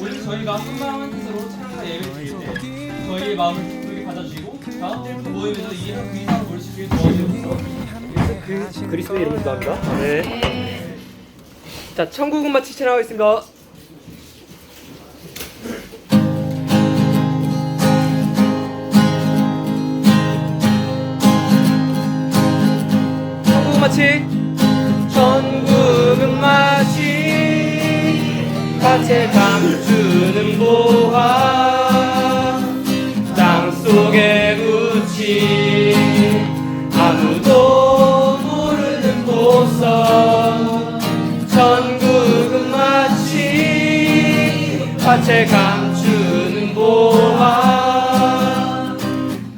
오늘 저희가 한마음 뜻으로 찬양과 예배를 드릴 때 저희의 마음을 기쁘게 받아주시고 다음 때부터 모임에서 이 이상을 볼 수 있게 도와주옵소서. 그리스도의 이름으로 기도합니다. 네. 자, 천국은 마치 찬양하겠습니다. 천국은 마치 천국은 마치 밭에 감추는 보화 땅속에 묻힌 아무도 모르는 보석 천국은 마치 밭에 감추는 보화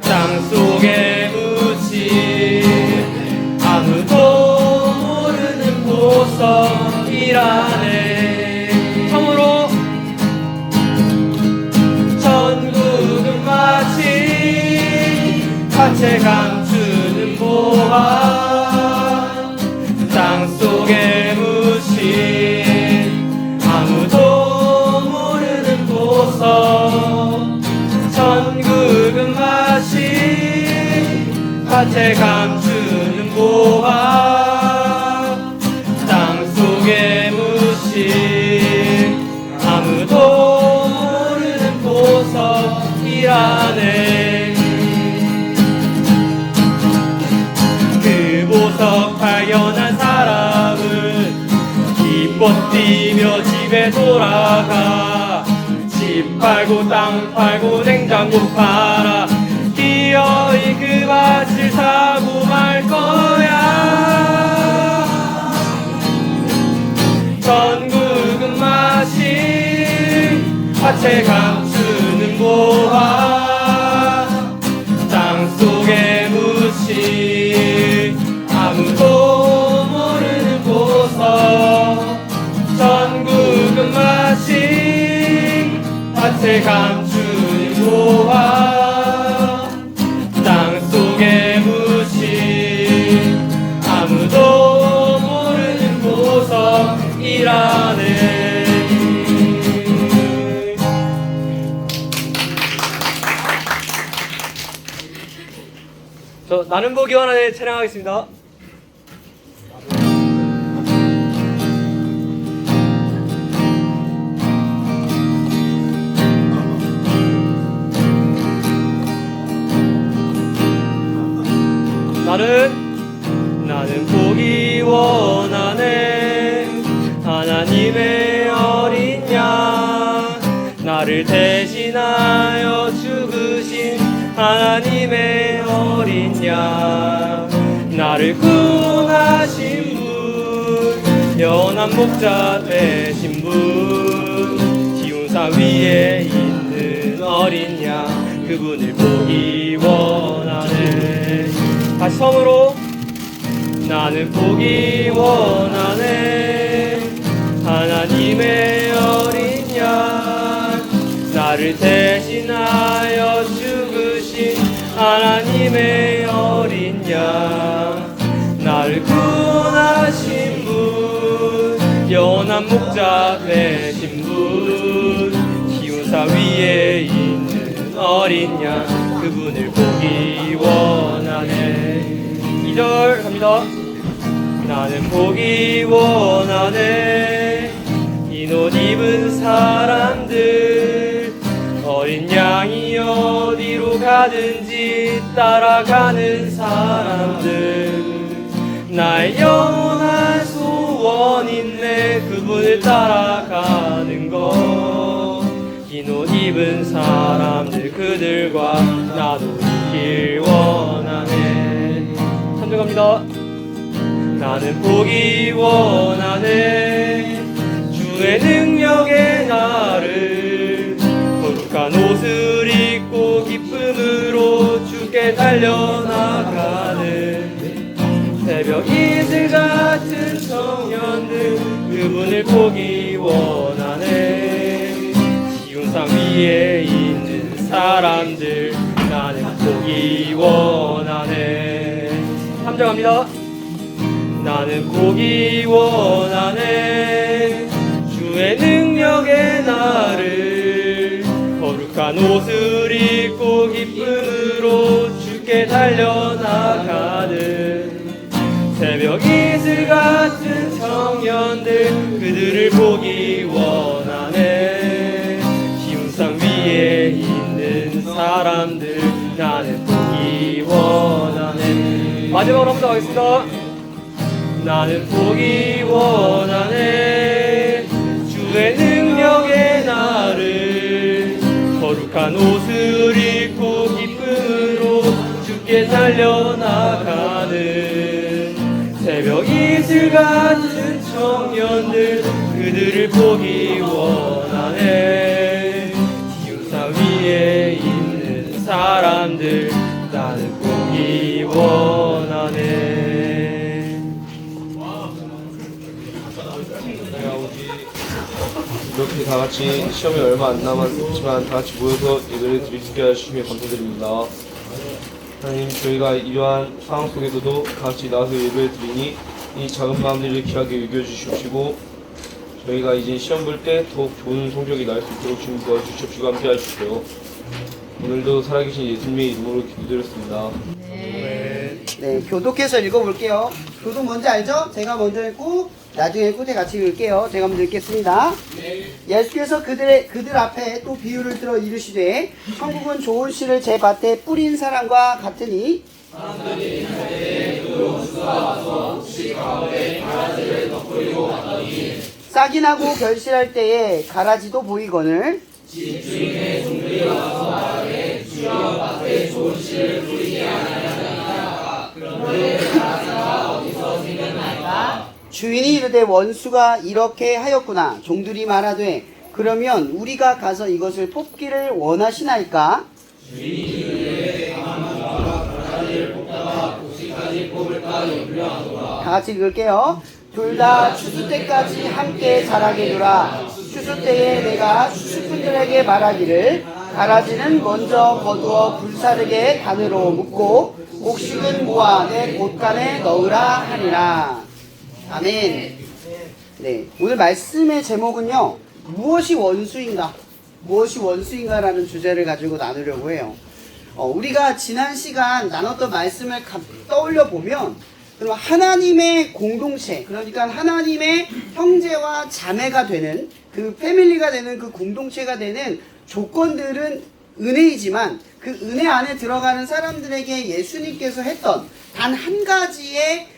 땅속에 묻힌 아무도 모르는 보석이라네. 처음으로 천국은 마치 밭에 감추는 보화 땅속에 묻힌 아무도 모르는 보석 천국은 마치 밭에 감추는 보화 땅속에 묻힌 아무도 모르는 보석이라네. 그 보석 발견한 사람은 기뻐 뛰며 집에 돌아가 집 팔고 땅 팔고 냉장고 팔아 기어이 그 밭을 사고 말 거야. 천국은 마치 밭에 감추는 보화 땅속에 묻힌 아무도 모르는 보석 천국은 마치 밭에 감추는 보화 땅속에 묻힌 아무도 모르는 보석이라네. 저 나는 보기 원하네 찬양하겠습니다. 나는 보기 원하네. 하나님의 어린 양 나를 대신하여 죽으신 하나님의 어린 양 나를 구원하신 분 영원한 목자 되신 분 지온산 위에 있는 어린 양 그분을 보기 원하네. 다시 처음으로 나는 보기 원하네. 하나님의 어린 양 나를 대신하여 죽으신 하나님의 어린 양 나를 구원하신 분 영원한 목자 되신 분 지온산 위에 있는 어린 양 그분을 보기 원하네. 2절 갑니다. 나는 보기 원하네. 흰 옷 입은 사람들 어린 양이 어디로 가든지 따라가는 사람들 나의 영원한 소원인데 그분을 따라가는 것 흰 옷 입은 사람들 그들과 나도 있길 원하네. 3절 갑니다. 나는 보기 원하네. 주의 능력에 나를 거룩한 옷을 입고 기쁨으로 주께 달려나가는 새벽 이슬 같은 청년들 그분을 보기 원하네. 지온산 위에 있는 사람들 나는 보기 원하네. 3절 3절 갑니다. 나는 보기 원하네 주의 능력의 나를 거룩한 옷을 입고 기쁨으로 주께 달려나가는 새벽 이슬 같은 청년들 그들을 보기 원하네 기운상 위에 있는 사람들 나는 보기 원하네 마지막으로 한번 더 하겠습니다. 나는 보기 원하네 주의 능력의 나를 거룩한 옷을 입고 기쁨으로 주께 달려나가는 새벽 이슬 같은 청년들 그들을 보기 원하네 기운상 위에 있는 사람들 나는 보기 원하네. 이렇게 다 같이 시험이 얼마 안 남았지만 다 같이 모여서 예배를 드릴 수 있게 하시며 감사드립니다. 하나님, 저희가 이러한 상황 속에서도 다 같이 나와서 예배를 드리니 이 작은 마음들을 귀하게 여겨주시옵시고 저희가 이제 시험 볼 때 더욱 좋은 성적이 날 수 있도록 주님 도와주시옵시고 함께 하십시오. 오늘도 살아계신 예수님의 이름으로 기도드렸습니다. 네, 교독해서 읽어볼게요. 교독 뭔지 알죠? 제가 먼저 읽고 나중에 꾸대 같이 읽을게요. 제가 먼저 읽겠습니다. 예수께서 그들 앞에 또 비유를 들어 이르시되 천국은 좋은 씨를 제 밭에 뿌린 사람과 같으니 싹이 나고 결실할 때에 가라지도 보이거늘 주인이 이르되 원수가 이렇게 하였구나. 종들이 말하되 그러면 우리가 가서 이것을 뽑기를 원하시나이까? 다 같이 읽을게요. 둘 다 추수 때까지 함께 자라게 두라. 추수 때에 내가 추수꾼들에게 말하기를 가라지는 먼저 거두어 불사르게 단으로 묶고 곡식은 모아 내 곳간에 넣으라 하니라. 아멘. 네, 오늘 말씀의 제목은요, 무엇이 원수인가? 무엇이 원수인가라는 주제를 가지고 나누려고 해요. 우리가 지난 시간 나눴던 말씀을 떠올려 보면, 그럼 하나님의 공동체, 그러니까 하나님의 형제와 자매가 되는 그 패밀리가 되는 그 공동체가 되는 조건들은 은혜이지만 그 은혜 안에 들어가는 사람들에게 예수님께서 했던 단 한 가지의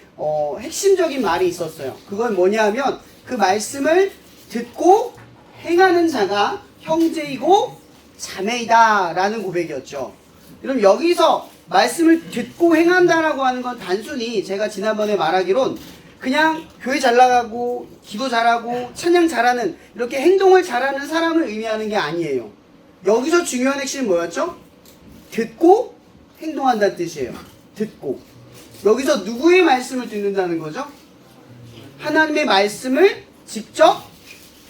핵심적인 말이 있었어요. 그건 뭐냐면 그 말씀을 듣고 행하는 자가 형제이고 자매이다 라는 고백이었죠. 그럼 여기서 말씀을 듣고 행한다라고 하는 건 단순히 제가 지난번에 말하기론 그냥 교회 잘 나가고 기도 잘하고 찬양 잘하는 이렇게 행동을 잘하는 사람을 의미하는 게 아니에요. 여기서 중요한 핵심은 뭐였죠? 듣고 행동한다는 뜻이에요. 듣고. 여기서 누구의 말씀을 듣는다는 거죠? 하나님의 말씀을 직접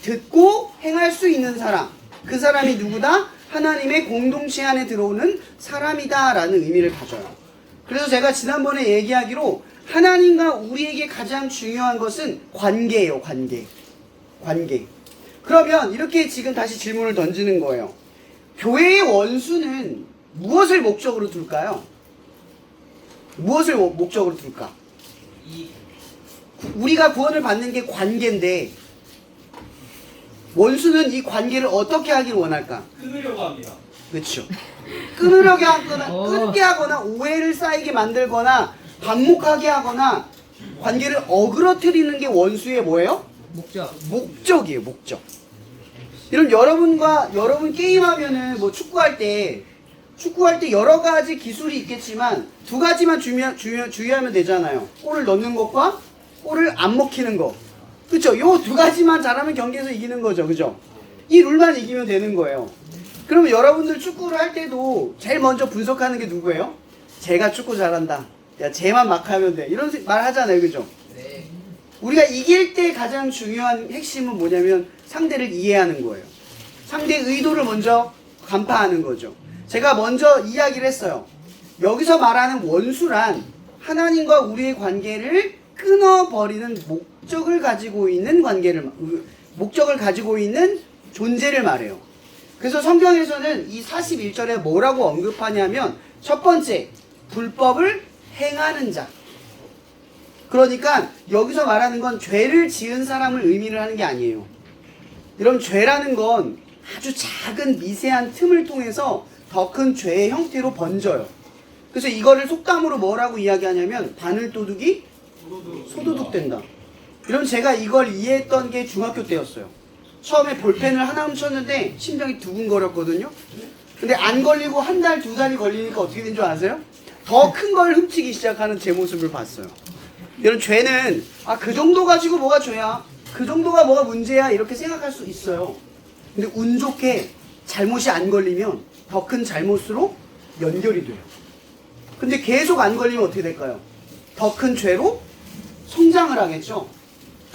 듣고 행할 수 있는 사람. 그 사람이 누구다? 하나님의 공동체 안에 들어오는 사람이다 라는 의미를 가져요. 그래서 제가 지난번에 얘기하기로 하나님과 우리에게 가장 중요한 것은 관계예요. 관계. 그러면 이렇게 지금 다시 질문을 던지는 거예요. 교회의 원수는 무엇을 목적으로 둘까요? 무엇을 목적으로 둘까? 우리가 구원을 받는 게 관계인데 원수는 이 관계를 어떻게 하길 원할까? 끊으려고 합니다. 그렇죠. 끊으려고 하거나 끊게 하거나 오해를 쌓이게 만들거나 반목하게 하거나 관계를 어그러뜨리는 게 원수의 뭐예요? 목적이에요. 목적. 이런 여러분 게임하면은 뭐 축구할 때 여러 가지 기술이 있겠지만 두 가지만 주의하면 되잖아요. 골을 넣는 것과 골을 안 먹히는 거. 그쵸? 요 두 가지만 잘하면 경기에서 이기는 거죠. 그죠? 이 룰만 이기면 되는 거예요. 그러면 여러분들 축구를 할 때도 제일 먼저 분석하는 게 누구예요? 제가 축구 잘한다. 야, 쟤만 막 하면 돼. 이런 말 하잖아요. 그죠? 네. 우리가 이길 때 가장 중요한 핵심은 뭐냐면 상대를 이해하는 거예요. 상대의 의도를 먼저 간파하는 거죠. 제가 먼저 이야기를 했어요. 여기서 말하는 원수란 하나님과 우리의 관계를 끊어버리는 목적을 가지고 있는 목적을 가지고 있는 존재를 말해요. 그래서 성경에서는 이 41절에 뭐라고 언급하냐면 첫 번째, 불법을 행하는 자. 그러니까 여기서 말하는 건 죄를 지은 사람을 의미를 하는 게 아니에요. 여러분, 죄라는 건 아주 작은 미세한 틈을 통해서 더 큰 죄의 형태로 번져요. 그래서 이거를 속담으로 뭐라고 이야기하냐면 바늘도둑이 소도둑 된다. 여러분, 제가 이걸 이해했던 게 중학교 때였어요. 처음에 볼펜을 하나 훔쳤는데 심장이 두근거렸거든요. 근데 안 걸리고 한 달, 두 달이 걸리니까 어떻게 된 줄 아세요? 더 큰 걸 훔치기 시작하는 제 모습을 봤어요. 여러분, 죄는 그 정도 가지고 뭐가 죄야? 그 정도가 뭐가 문제야? 이렇게 생각할 수 있어요. 근데 운 좋게 잘못이 안 걸리면 더 큰 잘못으로 연결이 돼요. 근데 계속 안 걸리면 어떻게 될까요? 더 큰 죄로 성장을 하겠죠.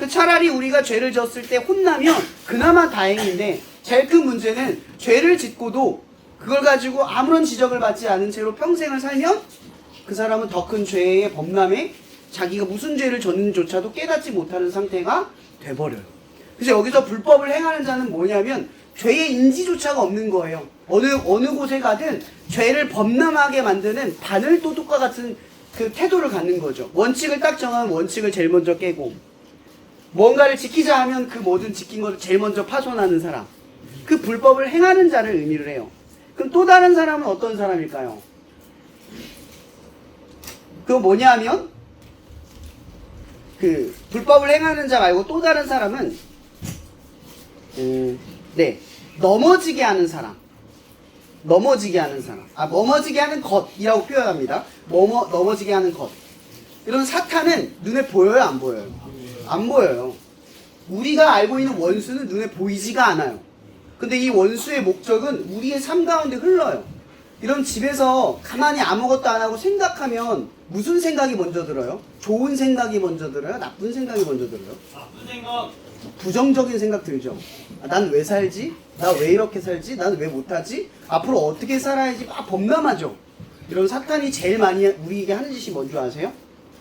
차라리 우리가 죄를 졌을 때 혼나면 그나마 다행인데, 제일 큰 문제는 죄를 짓고도 그걸 가지고 아무런 지적을 받지 않은 채로 평생을 살면 그 사람은 더 큰 죄의 범람에 자기가 무슨 죄를 졌는지조차도 깨닫지 못하는 상태가 돼버려요. 그래서 여기서 불법을 행하는 자는 뭐냐면 죄의 인지조차가 없는 거예요. 어느 곳에 가든 죄를 범람하게 만드는 바늘도둑과 같은 그 태도를 갖는 거죠. 원칙을 딱 정하면 원칙을 제일 먼저 깨고, 뭔가를 지키자 하면 그 모든 지킨 것을 제일 먼저 파손하는 사람, 그 불법을 행하는 자를 의미를 해요. 그럼 또 다른 사람은 어떤 사람일까요? 그거 뭐냐면 그 불법을 행하는 자 말고 또 다른 사람은 넘어지게 하는 사람. 넘어지게 하는 사람. 넘어지게 하는 것이라고 표현합니다. 넘어지게 하는 것. 이런 사탄은 눈에 보여요, 안 보여요? 안 보여요. 우리가 알고 있는 원수는 눈에 보이지가 않아요. 근데 이 원수의 목적은 우리의 삶 가운데 흘러요. 이런 집에서 가만히 아무것도 안 하고 생각하면 무슨 생각이 먼저 들어요? 좋은 생각이 먼저 들어요? 나쁜 생각이 먼저 들어요? 나쁜 생각. 부정적인 생각 들죠. 난 왜 살지? 나 왜 이렇게 살지? 난 왜 못하지? 앞으로 어떻게 살아야지? 막 범람하죠. 이런 사탄이 제일 많이 우리에게 하는 짓이 뭔지 아세요?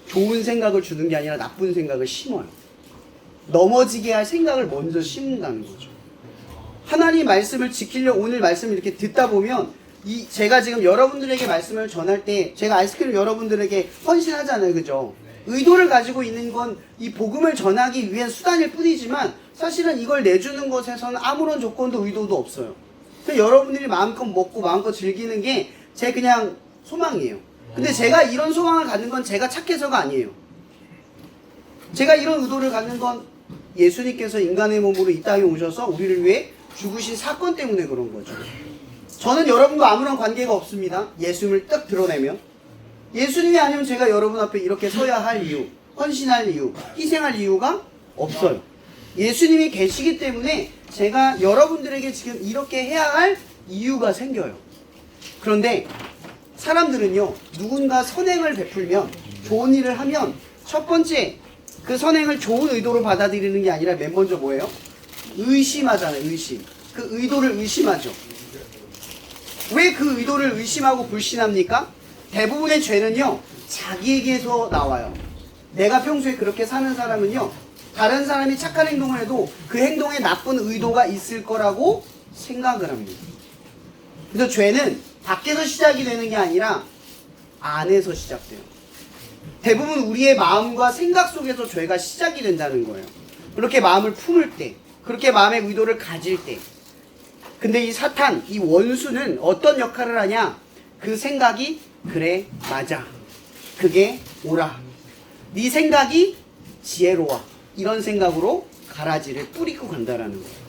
좋은 생각을 주는 게 아니라 나쁜 생각을 심어요. 넘어지게 할 생각을 먼저 심는다는 거죠. 하나님 말씀을 지키려고 오늘 말씀을 이렇게 듣다 보면 제가 지금 여러분들에게 말씀을 전할 때 제가 아이스크림 여러분들에게 헌신하잖아요. 그죠? 의도를 가지고 있는 건 이 복음을 전하기 위한 수단일 뿐이지만 사실은 이걸 내주는 것에서는 아무런 조건도 의도도 없어요. 그래서 여러분들이 마음껏 먹고 마음껏 즐기는 게 제 그냥 소망이에요. 근데 제가 이런 소망을 갖는 건 제가 착해서가 아니에요. 제가 이런 의도를 갖는 건 예수님께서 인간의 몸으로 이 땅에 오셔서 우리를 위해 죽으신 사건 때문에 그런 거죠. 저는 여러분과 아무런 관계가 없습니다. 예수님을 딱 드러내면. 예수님이 아니면 제가 여러분 앞에 이렇게 서야 할 이유, 헌신할 이유, 희생할 이유가 없어요. 예수님이 계시기 때문에 제가 여러분들에게 지금 이렇게 해야 할 이유가 생겨요. 그런데 사람들은요, 누군가 선행을 베풀면, 좋은 일을 하면 첫 번째 그 선행을 좋은 의도로 받아들이는 게 아니라 맨 먼저 뭐예요? 의심하잖아요. 의심. 그 의도를 의심하죠. 왜 그 의도를 의심하고 불신합니까? 대부분의 죄는요, 자기에게서 나와요. 내가 평소에 그렇게 사는 사람은요, 다른 사람이 착한 행동을 해도 그 행동에 나쁜 의도가 있을 거라고 생각을 합니다. 그래서 죄는 밖에서 시작이 되는 게 아니라 안에서 시작돼요. 대부분 우리의 마음과 생각 속에서 죄가 시작이 된다는 거예요. 그렇게 마음을 품을 때, 그렇게 마음의 의도를 가질 때. 근데 이 사탄, 이 원수는 어떤 역할을 하냐? 그 생각이 그래, 맞아. 그게 옳아. 네 생각이 지혜로워. 이런 생각으로 가라지를 뿌리고 간다라는 거예요.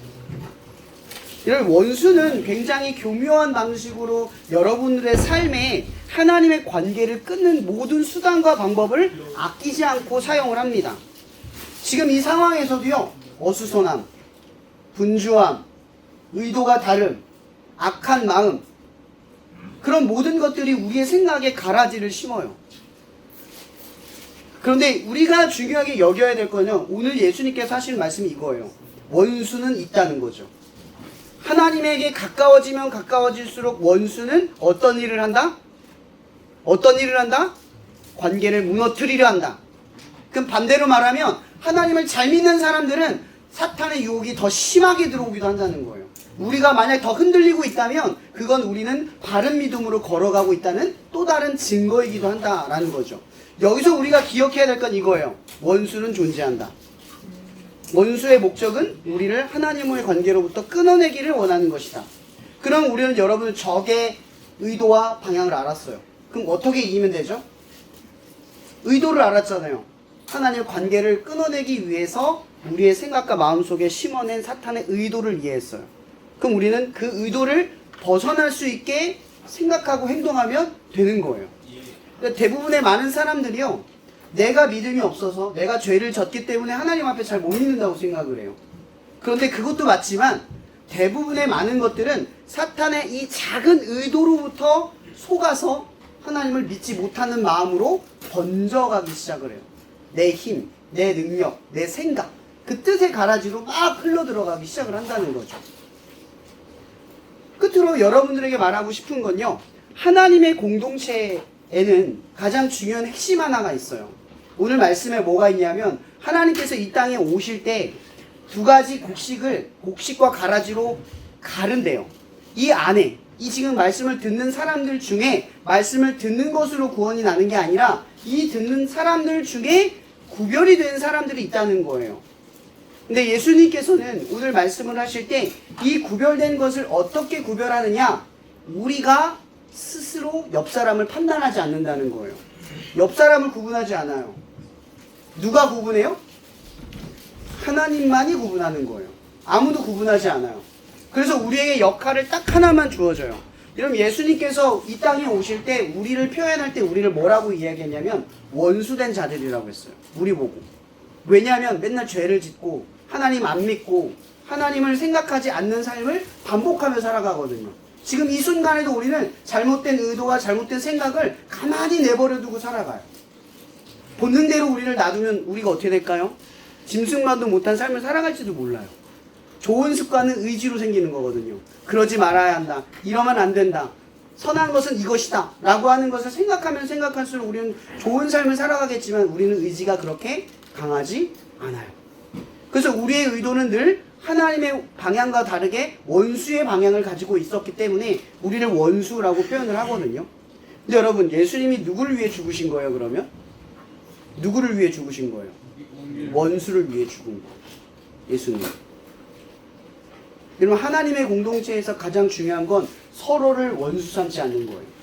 이런 원수는 굉장히 교묘한 방식으로 여러분들의 삶에 하나님의 관계를 끊는 모든 수단과 방법을 아끼지 않고 사용을 합니다. 지금 이 상황에서도요, 어수선함, 분주함, 의도가 다름, 악한 마음, 그런 모든 것들이 우리의 생각에 가라지를 심어요. 그런데 우리가 중요하게 여겨야 될 거는 오늘 예수님께서 하시는 말씀이 이거예요. 원수는 있다는 거죠. 하나님에게 가까워지면 가까워질수록 원수는 어떤 일을 한다? 어떤 일을 한다? 관계를 무너뜨리려 한다. 그럼 반대로 말하면 하나님을 잘 믿는 사람들은 사탄의 유혹이 더 심하게 들어오기도 한다는 거예요. 우리가 만약 더 흔들리고 있다면 그건 우리는 바른 믿음으로 걸어가고 있다는 또 다른 증거이기도 한다라는 거죠. 여기서 우리가 기억해야 될 건 이거예요. 원수는 존재한다. 원수의 목적은 우리를 하나님과의 관계로부터 끊어내기를 원하는 것이다. 그럼 우리는 여러분 적의 의도와 방향을 알았어요. 그럼 어떻게 이기면 되죠? 의도를 알았잖아요. 하나님의 관계를 끊어내기 위해서 우리의 생각과 마음속에 심어낸 사탄의 의도를 이해했어요. 그럼 우리는 그 의도를 벗어날 수 있게 생각하고 행동하면 되는 거예요. 그러니까 대부분의 많은 사람들이요, 내가 믿음이 없어서 내가 죄를 졌기 때문에 하나님 앞에 잘 못 믿는다고 생각을 해요. 그런데 그것도 맞지만 대부분의 많은 것들은 사탄의 이 작은 의도로부터 속아서 하나님을 믿지 못하는 마음으로 번져가기 시작을 해요. 내 힘, 내 능력, 내 생각, 그 뜻의 가라지로 막 흘러들어가기 시작을 한다는 거죠. 끝으로 여러분들에게 말하고 싶은 건요, 하나님의 공동체에는 가장 중요한 핵심 하나가 있어요. 오늘 말씀에 뭐가 있냐면 하나님께서 이 땅에 오실 때 두 가지 곡식과 가라지로 가른대요. 이 안에, 이 지금 말씀을 듣는 사람들 중에 말씀을 듣는 것으로 구원이 나는 게 아니라 이 듣는 사람들 중에 구별이 된 사람들이 있다는 거예요. 근데 예수님께서는 오늘 말씀을 하실 때 이 구별된 것을 어떻게 구별하느냐? 우리가 스스로 옆 사람을 판단하지 않는다는 거예요. 옆 사람을 구분하지 않아요. 누가 구분해요? 하나님만이 구분하는 거예요. 아무도 구분하지 않아요. 그래서 우리에게 역할을 딱 하나만 주어져요. 여러분, 예수님께서 이 땅에 오실 때 우리를 표현할 때 우리를 뭐라고 이야기했냐면 원수된 자들이라고 했어요. 우리 보고. 왜냐하면 맨날 죄를 짓고 하나님 안 믿고 하나님을 생각하지 않는 삶을 반복하며 살아가거든요. 지금 이 순간에도 우리는 잘못된 의도와 잘못된 생각을 가만히 내버려두고 살아가요. 본능대로 우리를 놔두면 우리가 어떻게 될까요? 짐승만도 못한 삶을 살아갈지도 몰라요. 좋은 습관은 의지로 생기는 거거든요. 그러지 말아야 한다. 이러면 안 된다. 선한 것은 이것이다. 라고 하는 것을 생각하면 생각할수록 우리는 좋은 삶을 살아가겠지만 우리는 의지가 그렇게 강하지 않아요. 그래서 우리의 의도는 늘 하나님의 방향과 다르게 원수의 방향을 가지고 있었기 때문에 우리를 원수라고 표현을 하거든요. 근데 여러분, 예수님이 누구를 위해 죽으신 거예요, 그러면? 누구를 위해 죽으신 거예요? 원수를 위해 죽은 거예요. 예수님. 여러분, 하나님의 공동체에서 가장 중요한 건 서로를 원수 삼지 않는 거예요.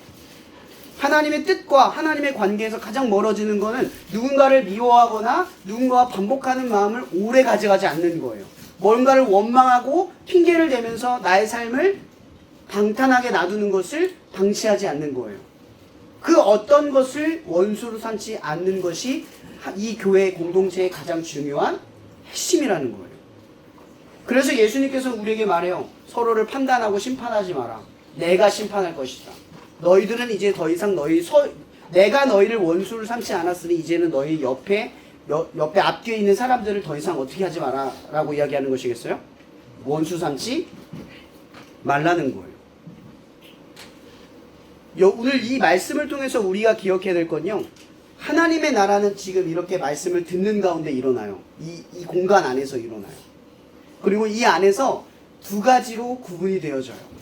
하나님의 뜻과 하나님의 관계에서 가장 멀어지는 거는 누군가를 미워하거나 누군가와 반복하는 마음을 오래 가져가지 않는 거예요. 뭔가를 원망하고 핑계를 대면서 나의 삶을 방탄하게 놔두는 것을 방치하지 않는 거예요. 그 어떤 것을 원수로 삼지 않는 것이 이 교회 공동체의 가장 중요한 핵심이라는 거예요. 그래서 예수님께서 우리에게 말해요. 서로를 판단하고 심판하지 마라. 내가 심판할 것이다. 너희들은 이제 더 이상 내가 너희를 원수를 삼지 않았으니 이제는 너희 옆에 앞뒤에 있는 사람들을 더 이상 어떻게 하지 마라 라고 이야기하는 것이겠어요? 원수 삼지 말라는 거예요. 오늘 이 말씀을 통해서 우리가 기억해야 될 건요, 하나님의 나라는 지금 이렇게 말씀을 듣는 가운데 일어나요. 이 공간 안에서 일어나요. 그리고 이 안에서 두 가지로 구분이 되어져요.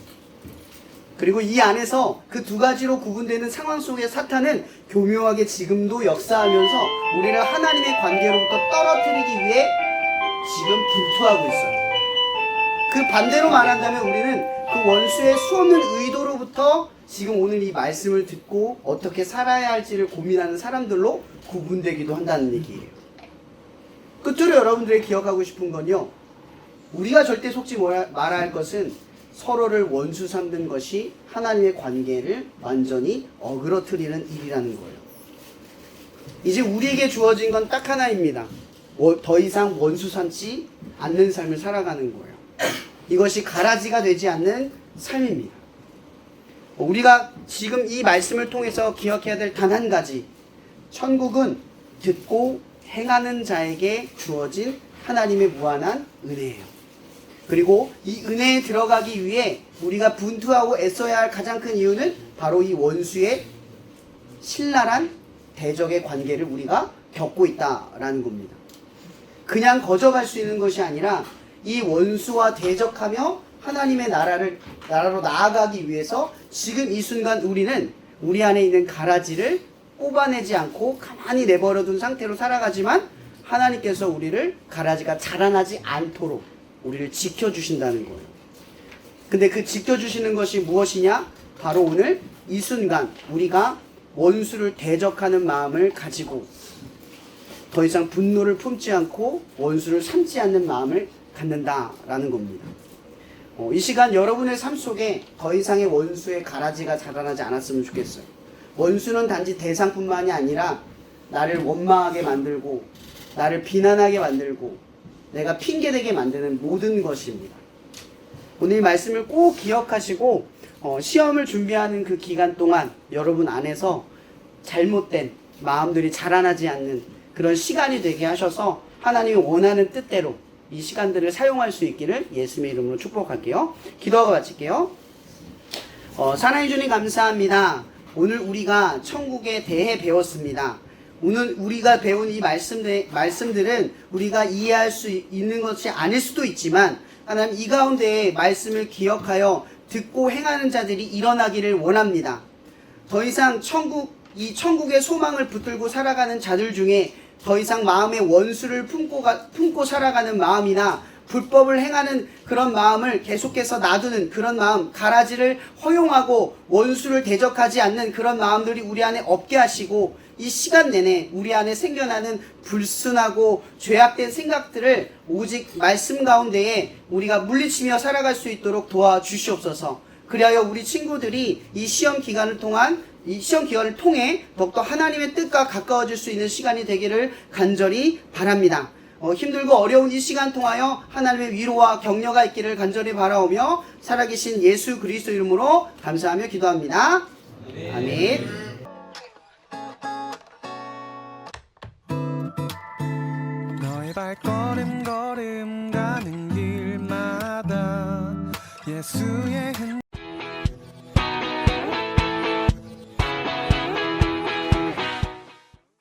그리고 이 안에서 그 두 가지로 구분되는 상황 속에 사탄은 교묘하게 지금도 역사하면서 우리를 하나님의 관계로부터 떨어뜨리기 위해 지금 분투하고 있어요. 그 반대로 말한다면 우리는 그 원수의 수없는 의도로부터 지금 오늘 이 말씀을 듣고 어떻게 살아야 할지를 고민하는 사람들로 구분되기도 한다는 얘기예요. 끝으로 여러분들이 기억하고 싶은 건요, 우리가 절대 속지 말아야 할 것은 서로를 원수 삼는 것이 하나님의 관계를 완전히 어그러뜨리는 일이라는 거예요. 이제 우리에게 주어진 건 딱 하나입니다. 더 이상 원수 삼지 않는 삶을 살아가는 거예요. 이것이 가라지가 되지 않는 삶입니다. 우리가 지금 이 말씀을 통해서 기억해야 될 단 한 가지, 천국은 듣고 행하는 자에게 주어진 하나님의 무한한 은혜예요. 그리고 이 은혜에 들어가기 위해 우리가 분투하고 애써야 할 가장 큰 이유는 바로 이 원수의 신랄한 대적의 관계를 우리가 겪고 있다라는 겁니다. 그냥 거접할 수 있는 것이 아니라 이 원수와 대적하며 하나님의 나라로 나아가기 위해서 지금 이 순간 우리는 우리 안에 있는 가라지를 뽑아내지 않고 가만히 내버려둔 상태로 살아가지만 하나님께서 우리를 가라지가 자라나지 않도록 우리를 지켜주신다는 거예요. 근데 그 지켜주시는 것이 무엇이냐? 바로 오늘 이 순간 우리가 원수를 대적하는 마음을 가지고 더 이상 분노를 품지 않고 원수를 삼지 않는 마음을 갖는다라는 겁니다. 이 시간 여러분의 삶 속에 더 이상의 원수의 가라지가 자라나지 않았으면 좋겠어요. 원수는 단지 대상뿐만이 아니라 나를 원망하게 만들고 나를 비난하게 만들고 내가 핑계대게 만드는 모든 것입니다. 오늘 이 말씀을 꼭 기억하시고 시험을 준비하는 그 기간 동안 여러분 안에서 잘못된 마음들이 자라나지 않는 그런 시간이 되게 하셔서 하나님이 원하는 뜻대로 이 시간들을 사용할 수 있기를 예수님의 이름으로 축복할게요. 기도하고 마칠게요. 사랑해 주님 감사합니다. 오늘 우리가 천국에 대해 배웠습니다. 오늘 우리가 배운 이 말씀들은 우리가 이해할 수 있는 것이 아닐 수도 있지만 하나님 이 가운데에 말씀을 기억하여 듣고 행하는 자들이 일어나기를 원합니다. 더 이상 이 천국의 소망을 붙들고 살아가는 자들 중에 더 이상 마음의 원수를 품고 살아가는 마음이나 불법을 행하는 그런 마음을 계속해서 놔두는 그런 마음, 가라지를 허용하고 원수를 대적하지 않는 그런 마음들이 우리 안에 없게 하시고 이 시간 내내 우리 안에 생겨나는 불순하고 죄악된 생각들을 오직 말씀 가운데에 우리가 물리치며 살아갈 수 있도록 도와주시옵소서. 그리하여 우리 친구들이 이 시험 기간을 통해 더욱더 하나님의 뜻과 가까워질 수 있는 시간이 되기를 간절히 바랍니다. 힘들고 어려운 이 시간 통하여 하나님의 위로와 격려가 있기를 간절히 바라오며 살아계신 예수 그리스도 이름으로 감사하며 기도합니다. 아멘. 너의 발걸음 걸음 가는 길마다 예수의 흔적